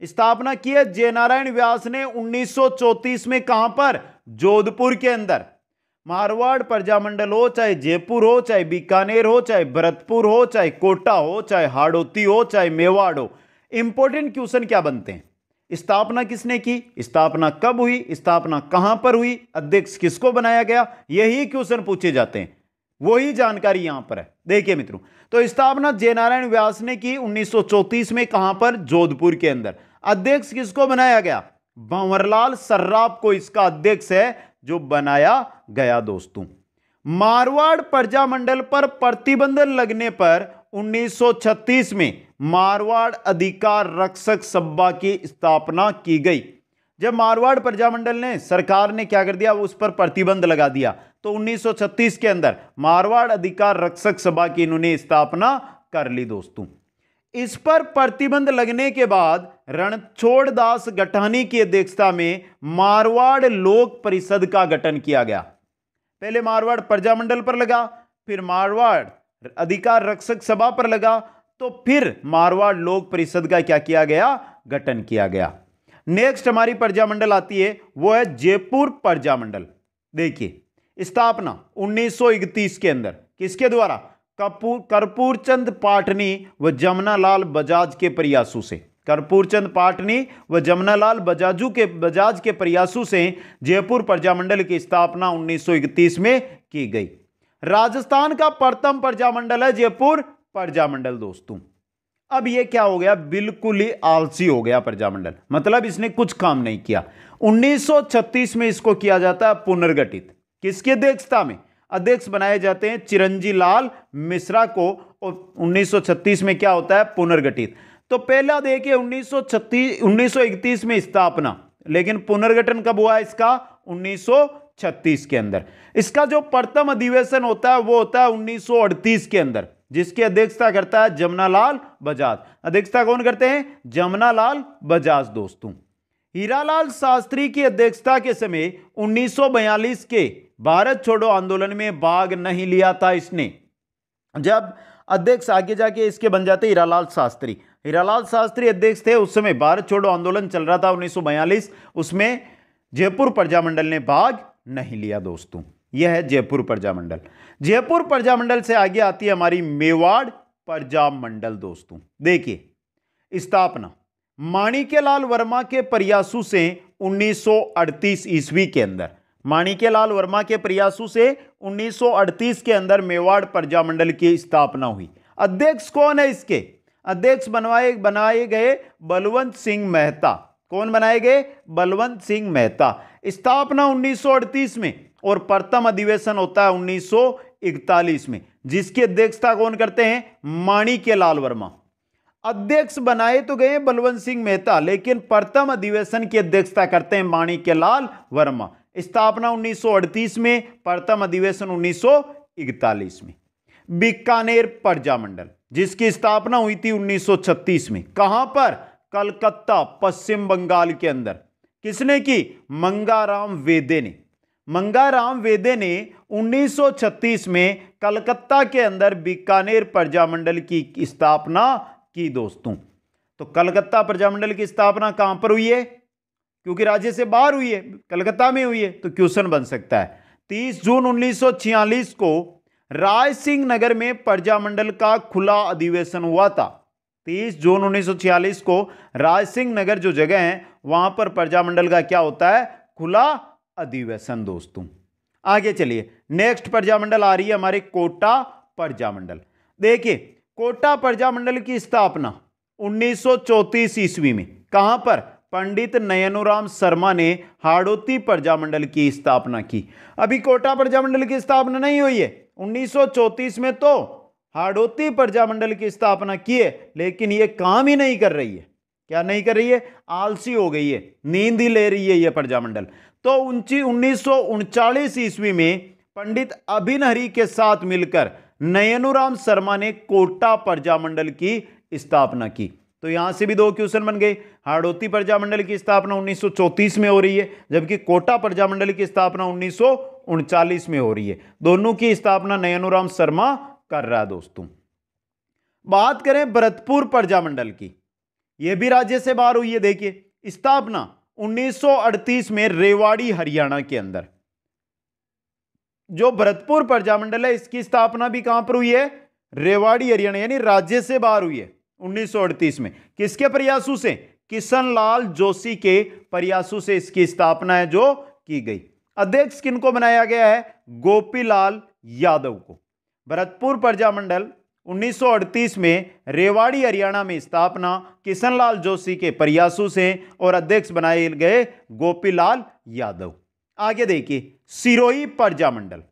स्थापना की है जयनारायण व्यास ने 1934 में। कहां पर, जोधपुर के अंदर। मारवाड़ प्रजामंडल हो, चाहे जयपुर हो, चाहे बीकानेर हो, चाहे भरतपुर हो, चाहे कोटा हो, चाहे हाड़ौती हो, चाहे मेवाड़ हो। इंपॉर्टेंट क्वेश्चन क्या बनते हैं, स्थापना किसने की, स्थापना कब हुई, स्थापना कहां पर हुई, अध्यक्ष किसको बनाया गया, यही क्वेश्चन पूछे जाते हैं। वही जानकारी यहां पर है। देखिए मित्रों, तो स्थापना जयनारायण व्यास ने की 1934 में। कहां पर, जोधपुर के अंदर। अध्यक्ष किसको बनाया गया, भंवरलाल सर्राफ को इसका अध्यक्ष है जो बनाया गया दोस्तों। मारवाड़ प्रजामंडल पर प्रतिबंध लगने पर 1936 में मारवाड़ अधिकार रक्षक सभा की स्थापना की गई। जब मारवाड़ प्रजामंडल ने, सरकार ने क्या कर दिया, उस पर प्रतिबंध लगा दिया, तो 1936 के अंदर मारवाड़ अधिकार रक्षक सभा की इन्होंने स्थापना कर ली दोस्तों। इस पर प्रतिबंध लगने के बाद रणछोड़ दास गठानी की अध्यक्षता में मारवाड़ लोक परिषद का गठन किया गया। पहले मारवाड़ प्रजामंडल पर लगा, फिर मारवाड़ अधिकार रक्षक सभा पर लगा, तो फिर मारवाड़ लोक परिषद का क्या किया गया, गठन किया गया। नेक्स्ट हमारी प्रजामंडल आती है, वो है जयपुर प्रजामंडल। देखिए, स्थापना 1931 के अंदर किसके द्वारा, कर्पूरचंद पाटनी व जमनालाल बजाज के प्रयासों से। कर्पूरचंद पाटनी व जमनालाल बजाज के प्रयासों से जयपुर प्रजामंडल की स्थापना 1931 में की गई। राजस्थान का प्रथम प्रजामंडल है जयपुर प्रजामंडल दोस्तों। अब यह क्या हो गया, बिल्कुल ही आलसी हो गया प्रजामंडल, मतलब इसने कुछ काम नहीं किया। 1936 में इसको किया जाता है पुनर्गठित। किसकी अध्यक्षता में, अध्यक्ष बनाए जाते हैं चिरंजी लाल मिश्रा को, और 1936 में क्या होता है, पुनर्गठित। तो पहला देखिए 1931 में स्थापना, लेकिन पुनर्गठन कब हुआ इसका, 1936 के अंदर। इसका जो प्रथम अधिवेशन होता है वो होता है 1938 के अंदर, जिसकी अध्यक्षता करता है जमनालाल बजाज। अध्यक्षता कौन करते हैं? जमनालाल बजाज दोस्तों। हीरालाल शास्त्री की अध्यक्षता के समय 1942 के भारत छोड़ो आंदोलन में भाग नहीं लिया था इसने। जब अध्यक्ष आगे जाके इसके बन जाते हीरालाल शास्त्री। हीरालाल शास्त्री अध्यक्ष थे उस समय, भारत छोड़ो आंदोलन चल रहा था 1942, उसमें जयपुर प्रजामंडल ने भाग नहीं लिया दोस्तों। यह है जयपुर प्रजामंडल। जयपुर प्रजामंडल से आगे आती है हमारी मेवाड़ प्रजामंडल दोस्तों। देखिए स्थापना माणिक्यलाल वर्मा के प्रयासों से 1938 ईस्वी के अंदर, माणिक्यलाल वर्मा के प्रयासों से 1938 के अंदर मेवाड़ प्रजामंडल की स्थापना हुई। अध्यक्ष कौन है इसके? अध्यक्ष बनाए गए बलवंत सिंह मेहता। कौन बनाए गए? बलवंत सिंह मेहता। स्थापना 1938 में और प्रथम अधिवेशन होता है 1941 में, जिसकी अध्यक्षता कौन करते हैं? माणिक्यलाल वर्मा। अध्यक्ष बनाए तो गए बलवंत सिंह मेहता, लेकिन प्रथम अधिवेशन की अध्यक्षता करते हैं माणिक्यलाल वर्मा। स्थापना 1938 में, प्रथम अधिवेशन 1941 में। बीकानेर प्रजामंडल, जिसकी स्थापना हुई थी 1936 में। कहां पर? कलकत्ता, पश्चिम बंगाल के अंदर। किसने की? मंगाराम वेदे ने। मंगाराम वेदे ने 1936 में कलकत्ता के अंदर बीकानेर प्रजामंडल की स्थापना की दोस्तों। तो कलकत्ता प्रजामंडल की स्थापना कहां पर हुई है? क्योंकि राज्य से बाहर हुई है, कलकत्ता में हुई है, तो क्वेश्चन बन सकता है। 30 जून 1946 को राय सिंह नगर में प्रजामंडल का खुला अधिवेशन हुआ था। 30 जून 1946 को राय सिंह नगर जो जगह है वहां पर प्रजामंडल का क्या होता है? खुला अधिवेशन दोस्तों। आगे चलिए, नेक्स्ट प्रजामंडल आ रही है हमारे कोटा प्रजामंडल। देखिए कोटा प्रजामंडल की स्थापना 1934 ईस्वी में। कहां पर? पंडित नयनूराम शर्मा ने हाड़ौती प्रजामंडल की स्थापना की। अभी कोटा प्रजामंडल की स्थापना नहीं हुई है। 1934 में तो हाड़ौती प्रजामंडल की स्थापना की है, लेकिन ये काम ही नहीं कर रही है। क्या नहीं कर रही है? आलसी हो गई है, नींद ही ले रही है ये प्रजामंडल। तो 1939 ईस्वी में पंडित अभिनहरी के साथ मिलकर नयनूराम शर्मा ने कोटा प्रजामंडल की स्थापना की। तो यहां से भी दो क्वेश्चन बन गए। हाड़ौती प्रजामंडल की स्थापना 1934 में हो रही है, जबकि कोटा प्रजामंडल की स्थापना 1939 में हो रही है। दोनों की स्थापना नयनूराम शर्मा कर रहा है दोस्तों। बात करें भरतपुर प्रजामंडल की, यह भी राज्य से बाहर हुई है। देखिए स्थापना 1938 में रेवाड़ी हरियाणा के अंदर। जो भरतपुर प्रजामंडल है इसकी स्थापना भी कहां पर हुई है? रेवाड़ी हरियाणा, यानी राज्य से बाहर हुई है 1938 में। किसके प्रयासों से? किशनलाल जोशी के प्रयासों से इसकी स्थापना है जो की गई। अध्यक्ष किनको बनाया गया है? गोपीलाल यादव को। भरतपुर प्रजामंडल 1938 में रेवाड़ी हरियाणा में स्थापना किशनलाल जोशी के प्रयासों से, और अध्यक्ष बनाए गए गोपीलाल यादव। आगे देखिए सिरोही प्रजामंडल।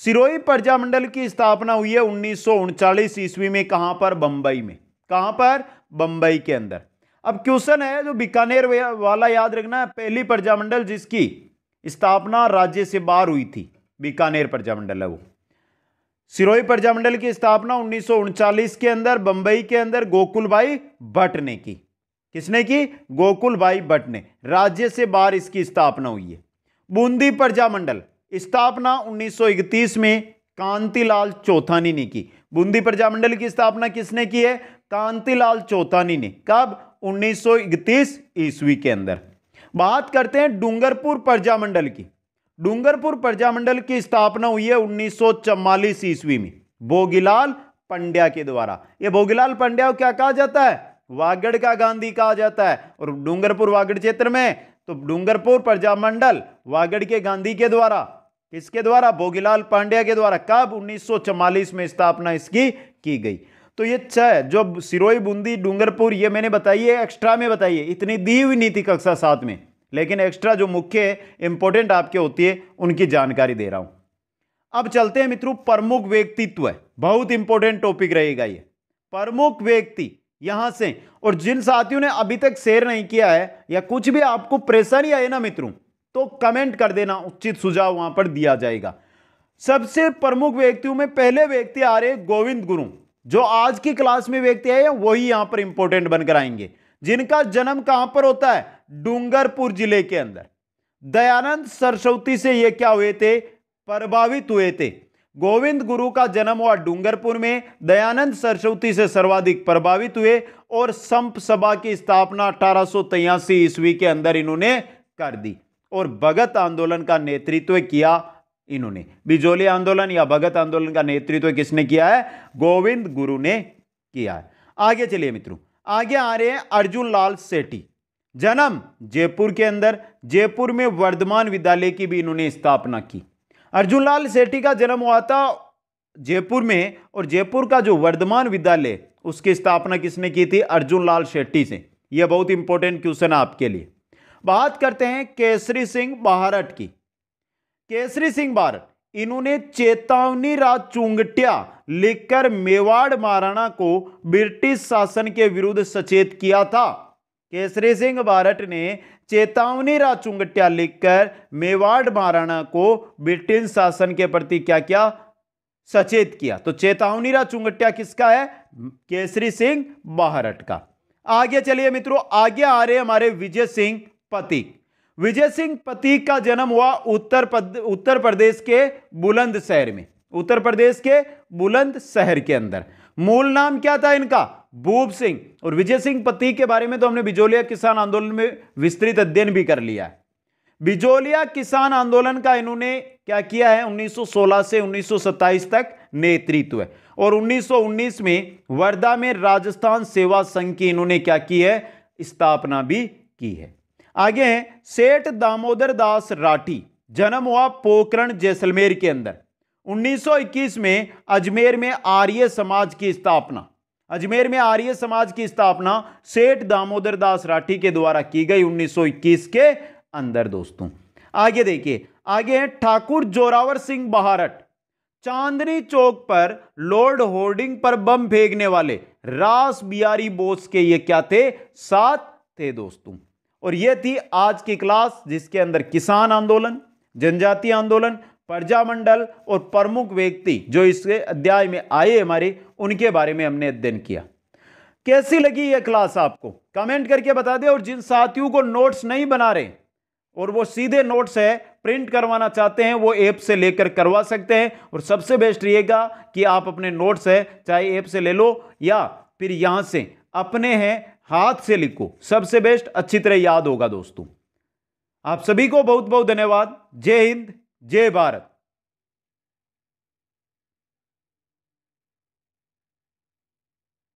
सिरोही प्रजामंडल की स्थापना हुई है 1939 ईस्वी में। कहां पर? बंबई में। कहां पर? बंबई के अंदर। अब क्वेश्चन है जो बीकानेर वाला याद रखना है, पहली प्रजामंडल जिसकी स्थापना राज्य से बाहर हुई थी, बीकानेर प्रजामंडल है वो। सिरोही प्रजामंडल की स्थापना 1939 के अंदर बंबई के अंदर गोकुलभाई भट्ट ने की। किसने की? गोकुलभाई भट्ट ने। राज्य से बाहर इसकी स्थापना हुई है। बूंदी प्रजामंडल स्थापना 1931 में कांतिलाल चौथानी ने की। बूंदी प्रजामंडल की स्थापना किसने की है? कांतिलाल चौथानी ने। कब? 1931 ईस्वी के अंदर। बात करते हैं डूंगरपुर प्रजामंडल की। डूंगरपुर प्रजामंडल की स्थापना हुई है 1944 ईस्वी में भोगीलाल पंड्या के द्वारा। यह भोगीलाल पंड्या को क्या कहा जाता है? वागड़ का गांधी कहा जाता है। और डूंगरपुर वागड़ क्षेत्र में तो डूंगरपुर प्रजामंडल वागड़ के गांधी के द्वारा, किसके द्वारा? भोगीलाल पांड्या के द्वारा। कब? 1944 में स्थापना इसकी की गई। तो ये छह जो सिरोही, बूंदी, डूंगरपुर, ये मैंने बताई है, एक्स्ट्रा में बताई है, इतनी दी हुई नहीं थी कक्षा 7 में, लेकिन एक्स्ट्रा जो मुख्य इंपॉर्टेंट आपके होती है उनकी जानकारी दे रहा हूं। अब चलते हैं मित्रों, प्रमुख व्यक्तित्व है, बहुत इंपॉर्टेंट टॉपिक रहेगा ये। प्रमुख व्यक्ति यहां से, और जिन साथियों ने अभी तक शेयर नहीं किया है या कुछ भी आपको परेशानी आई ना मित्रों, तो कमेंट कर देना, उचित सुझाव वहां पर दिया जाएगा। सबसे प्रमुख व्यक्तियों में पहले व्यक्ति आ रहे गोविंद गुरु, जो आज की क्लास में व्यक्ति आए वही यहां पर इंपॉर्टेंट बनकर आएंगे, जिनका जन्म कहां पर होता है, डूंगरपुर जिले के अंदर। दयानंद सरस्वती से ये क्या हुए थे, प्रभावित हुए थे। गोविंद गुरु का जन्म हुआ डूंगरपुर में, दयानंद सरस्वती से सर्वाधिक प्रभावित हुए और संप सभा की स्थापना 1883 ईस्वी के अंदर इन्होंने कर दी और भगत आंदोलन का नेतृत्व किया इन्होंने। बिजोली आंदोलन या भगत आंदोलन का नेतृत्व किसने किया है, गोविंद गुरु ने किया है। आगे चलिए मित्रों, आगे आ रहे हैं अर्जुन लाल सेठी। जन्म जयपुर के अंदर, जयपुर में वर्धमान विद्यालय की भी इन्होंने स्थापना की। अर्जुन लाल सेठी का जन्म हुआ था जयपुर में और जयपुर का जो वर्धमान विद्यालय उसकी स्थापना किसने की थी, अर्जुन लाल सेठी से। यह बहुत इंपॉर्टेंट क्वेश्चन है आपके लिए। बात करते हैं केसरी सिंह बाहरट की। केसरी सिंह बाहरट, इन्होंने चेतावनी राज चुंगटिया लिखकर मेवाड़ महाराणा को ब्रिटिश शासन के विरुद्ध सचेत किया था। केसरी सिंह बाहरट ने चेतावनी राज चुंगटिया लिखकर मेवाड़ महाराणा को ब्रिटिश शासन के प्रति क्या किया, सचेत किया। तो चेतावनी राज चुंगटिया किसका है, केसरी सिंह बाहरट का। आगे चलिए मित्रों, आगे आ रहे हमारे विजय सिंह पतीक। विजय सिंह पतीक का जन्म हुआ उत्तर प्रदेश के बुलंदशहर में, उत्तर प्रदेश के बुलंदशहर के अंदर। मूल नाम क्या था इनका, भूप सिंह। और विजय सिंह पतीक के बारे में तो हमने बिजोलिया किसान आंदोलन में विस्तृत अध्ययन भी कर लिया है। बिजोलिया किसान आंदोलन का इन्होंने क्या किया है, 1916 से 1927 तक नेतृत्व है। और 1919 में वर्धा में राजस्थान सेवा संघ की इन्होंने क्या की है, स्थापना भी की है। आगे हैं सेठ दामोदर दास राठी। जन्म हुआ पोखरण जैसलमेर के अंदर। 1921 में अजमेर में आर्य समाज की स्थापना, अजमेर में आर्य समाज की स्थापना सेठ दामोदर दास राठी के द्वारा की गई 1921 के अंदर। दोस्तों आगे देखिए, आगे हैं ठाकुर जोरावर सिंह बाहरट। चांदनी चौक पर लॉर्ड होर्डिंग पर बम फेंकने वाले रास बिहारी बोस के ये क्या थे, साथ थे दोस्तों। और ये थी आज की क्लास, जिसके अंदर किसान आंदोलन, जनजातीय आंदोलन, प्रजामंडल और प्रमुख व्यक्ति जो इस अध्याय में आए हमारे, उनके बारे में हमने अध्ययन किया। कैसी लगी यह क्लास आपको, कमेंट करके बता दें। और जिन साथियों को नोट्स नहीं बना रहे और वो सीधे नोट्स है प्रिंट करवाना चाहते हैं, वो ऐप से लेकर करवा सकते हैं। और सबसे बेस्ट रहेगा कि आप अपने नोट्स है चाहे ऐप से ले लो या फिर यहां से अपने हैं हाथ से लिखो, सबसे बेस्ट, अच्छी तरह याद होगा। दोस्तों आप सभी को बहुत बहुत धन्यवाद। जय हिंद, जय भारत।